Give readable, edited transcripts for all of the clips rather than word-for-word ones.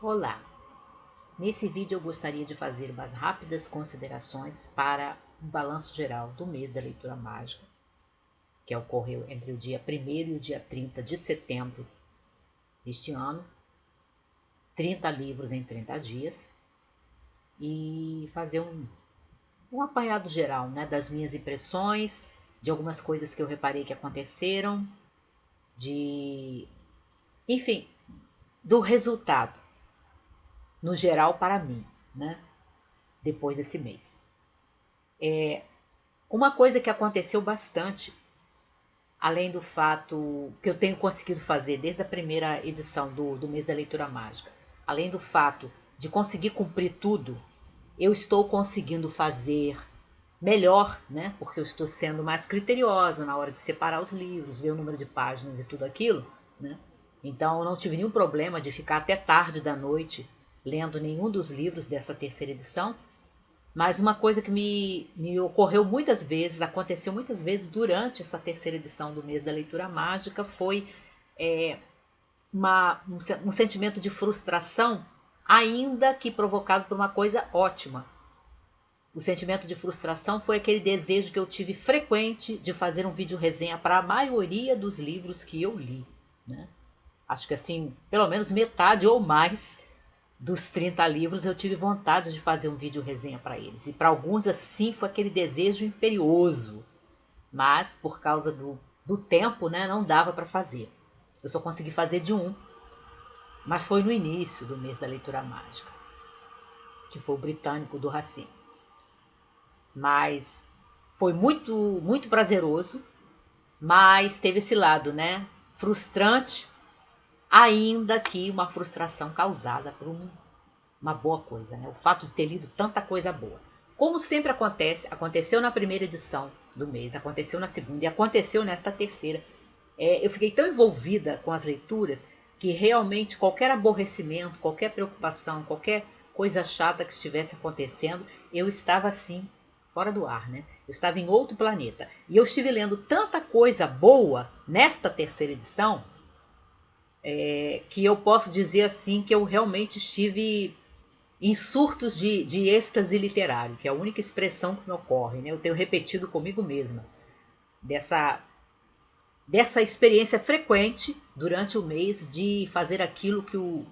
Olá! Nesse vídeo eu gostaria de fazer umas rápidas considerações para o balanço geral do mês da leitura mágica, que ocorreu entre o dia 1º e o dia 30 de setembro deste ano, 30 livros em 30 dias, e fazer um apanhado geral, né, das minhas impressões, de algumas coisas que eu reparei que aconteceram, enfim, do resultado, no geral para mim, né, depois desse mês. Uma coisa que aconteceu bastante, além do fato que eu tenho conseguido fazer desde a primeira edição do mês da leitura mágica, além do fato de conseguir cumprir tudo, eu estou conseguindo fazer melhor, né? Porque eu estou sendo mais criteriosa na hora de separar os livros, ver o número de páginas e tudo aquilo, né? Então eu não tive nenhum problema de ficar até tarde da noite lendo nenhum dos livros dessa terceira edição. Mas uma coisa que me ocorreu muitas vezes, aconteceu muitas vezes durante essa terceira edição do mês da leitura mágica, foi um sentimento de frustração, ainda que provocado por uma coisa ótima. O sentimento de frustração foi aquele desejo que eu tive frequente de fazer um vídeo resenha para a maioria dos livros que eu li, né? Acho que assim, pelo menos metade ou mais dos 30 livros eu tive vontade de fazer um vídeo resenha para eles. E para alguns assim foi aquele desejo imperioso. Mas por causa do tempo, né, não dava para fazer. Eu só consegui fazer de um. Mas foi no início do mês da leitura mágica, que foi o britânico do Racine. Mas foi muito prazeroso, mas teve esse lado, né, frustrante, ainda que uma frustração causada por uma boa coisa, né? O fato de ter lido tanta coisa boa. Como sempre acontece, aconteceu na primeira edição do mês, aconteceu na segunda e aconteceu nesta terceira. Eu fiquei tão envolvida com as leituras que realmente qualquer aborrecimento, qualquer preocupação, qualquer coisa chata que estivesse acontecendo, eu estava assim, fora do ar, né? Eu estava em outro planeta. E eu estive lendo tanta coisa boa nesta terceira edição, que eu posso dizer assim que eu realmente estive em surtos de êxtase literário, que é a única expressão que me ocorre, né? Eu tenho repetido comigo mesma dessa, dessa experiência frequente durante o mês de fazer aquilo que o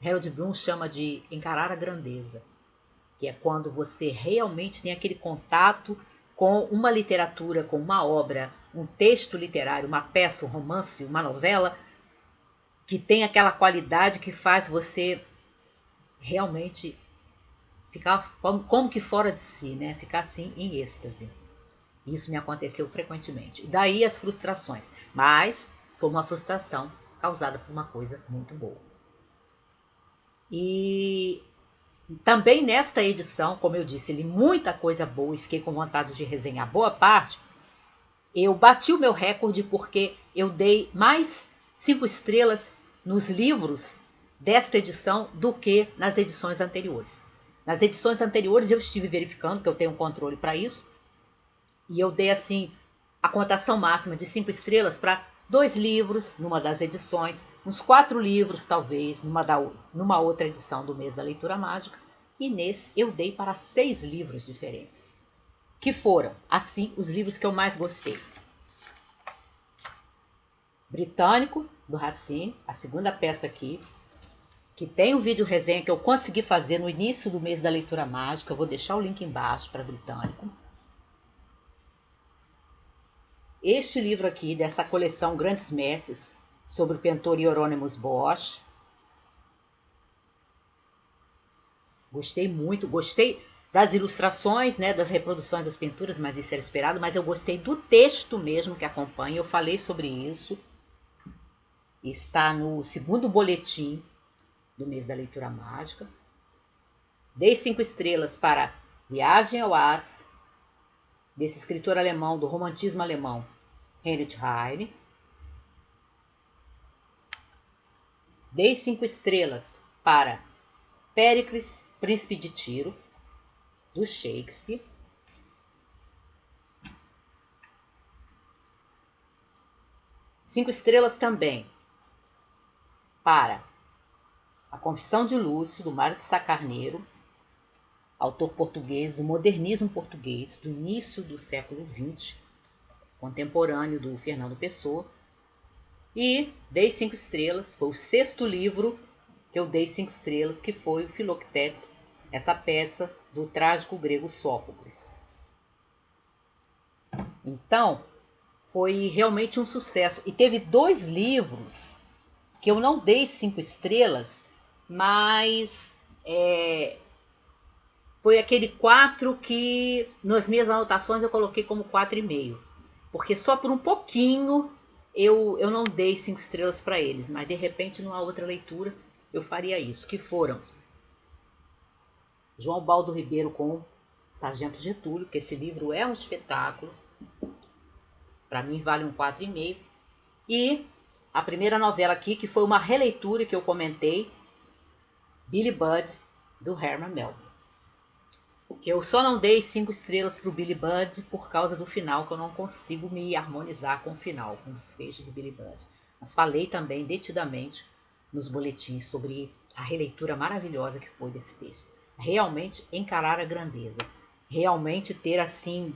Harold Bloom chama de encarar a grandeza, que é quando você realmente tem aquele contato com uma literatura, com uma obra, um texto literário, uma peça, um romance, uma novela, que tem aquela qualidade que faz você realmente ficar como que fora de si, né? Ficar assim em êxtase. Isso me aconteceu frequentemente. E daí as frustrações. Mas foi uma frustração causada por uma coisa muito boa. E também nesta edição, como eu disse, li muita coisa boa e fiquei com vontade de resenhar boa parte. Eu bati o meu recorde porque eu dei mais 5 estrelas nos livros desta edição do que nas edições anteriores. Nas edições anteriores eu estive verificando, que eu tenho um controle para isso, e eu dei assim a contação máxima de 5 estrelas para 2 livros numa das edições, uns 4 livros talvez numa outra edição do mês da leitura mágica, e nesse eu dei para 6 livros diferentes, que foram, assim, os livros que eu mais gostei. Britânico, do Racine, a segunda peça aqui, que tem um vídeo resenha que eu consegui fazer no início do mês da leitura mágica. Eu vou deixar o link embaixo para Britânico. Este livro aqui, dessa coleção Grandes Mestres, sobre o pintor Hieronymus Bosch. Gostei muito, gostei das ilustrações, né, das reproduções das pinturas, mas isso era esperado, mas eu gostei do texto mesmo que acompanha, eu falei sobre isso. Está no segundo boletim do mês da leitura mágica. Dei 5 estrelas para Viagem ao Ars, desse escritor alemão, do romantismo alemão, Heinrich Heine. Dei 5 estrelas para Péricles, Príncipe de Tiro, do Shakespeare. Cinco estrelas também para A Confissão de Lúcio, do Mário de Sá Carneiro, autor português do modernismo português, do início do século XX, contemporâneo do Fernando Pessoa. E dei 5 estrelas, foi o 6º livro que eu dei 5 estrelas, que foi o Filoctetes, essa peça do trágico grego Sófocles. Então, foi realmente um sucesso. E teve 2 livros que eu não dei 5 estrelas, mas foi aquele 4 que nas minhas anotações eu coloquei como 4,5. Porque só por um pouquinho eu não dei 5 estrelas para eles, mas de repente numa outra leitura eu faria isso, que foram João Baldo Ribeiro com Sargento Getúlio, que esse livro é um espetáculo, para mim vale um 4,5, e a primeira novela aqui, que foi uma releitura que eu comentei, Billy Budd, do Herman Melville. Que eu só não dei 5 estrelas para o Billy Budd por causa do final, que eu não consigo me harmonizar com o final, com o desfecho do Billy Budd. Mas falei também detidamente nos boletins sobre a releitura maravilhosa que foi desse texto. Realmente encarar a grandeza, realmente ter assim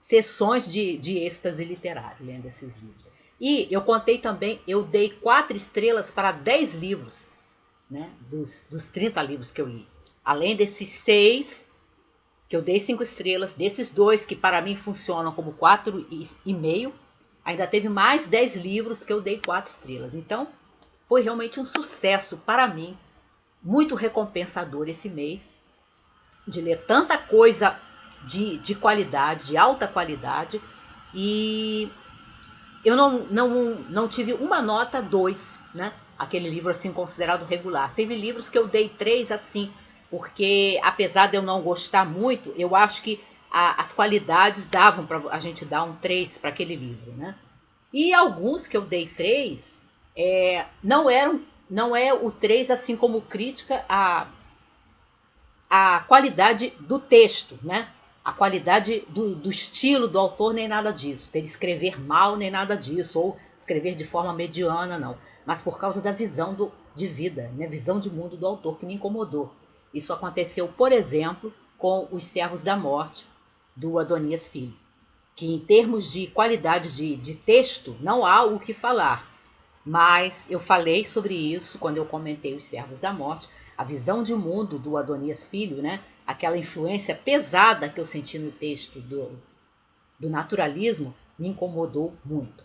sessões de êxtase literário lendo esses livros. E eu contei também, eu dei 4 estrelas para 10 livros, né, dos 30 livros que eu li. Além desses 6 que eu dei 5 estrelas, desses 2 que para mim funcionam como 4,5, ainda teve mais 10 livros que eu dei 4 estrelas. Então, foi realmente um sucesso para mim, muito recompensador esse mês, de ler tanta coisa de qualidade, de alta qualidade, e eu não tive uma nota 2, né? Aquele livro assim considerado regular. Teve livros que eu dei 3 assim, porque apesar de eu não gostar muito, eu acho que as qualidades davam para a gente dar um 3 para aquele livro, né? E alguns que eu dei 3 não é o 3 assim como crítica a qualidade do texto, né? A qualidade do estilo do autor, nem nada disso. Dele escrever mal, nem nada disso. Ou escrever de forma mediana, não. Mas por causa da visão de vida, né? Visão de mundo do autor, que me incomodou. Isso aconteceu, por exemplo, com Os Servos da Morte, do Adonias Filho. Que em termos de qualidade de texto, não há o que falar. Mas eu falei sobre isso quando eu comentei Os Servos da Morte, a visão de mundo do Adonias Filho, né? Aquela influência pesada que eu senti no texto do naturalismo, me incomodou muito.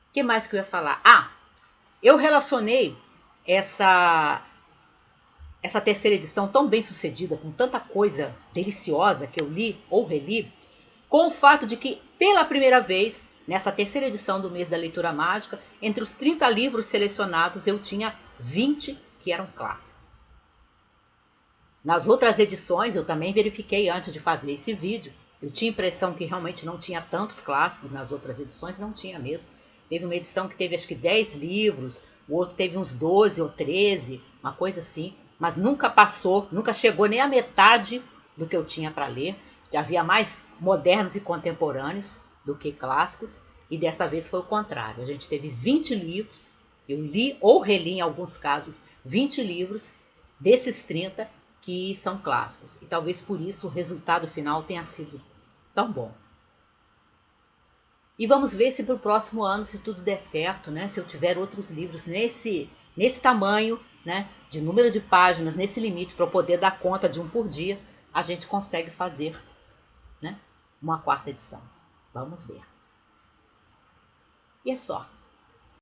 O que mais que eu ia falar? Eu relacionei essa terceira edição tão bem sucedida, com tanta coisa deliciosa que eu li ou reli, com o fato de que, pela primeira vez, nessa terceira edição do mês da leitura mágica, entre os 30 livros selecionados, eu tinha 20 que eram clássicos. Nas outras edições, eu também verifiquei antes de fazer esse vídeo, eu tinha a impressão que realmente não tinha tantos clássicos nas outras edições, não tinha mesmo. Teve uma edição que teve acho que 10 livros, o outro teve uns 12 ou 13, uma coisa assim, mas nunca passou, nunca chegou nem a metade do que eu tinha para ler. Já havia mais modernos e contemporâneos do que clássicos, e dessa vez foi o contrário. A gente teve 20 livros, eu li ou reli em alguns casos 20 livros desses 30 que são clássicos. E talvez por isso o resultado final tenha sido tão bom. E vamos ver se para o próximo ano, se tudo der certo, né? Se eu tiver outros livros nesse tamanho, né? De número de páginas, nesse limite, para eu poder dar conta de um por dia, a gente consegue fazer, né? Uma 4ª edição. Vamos ver. E é só.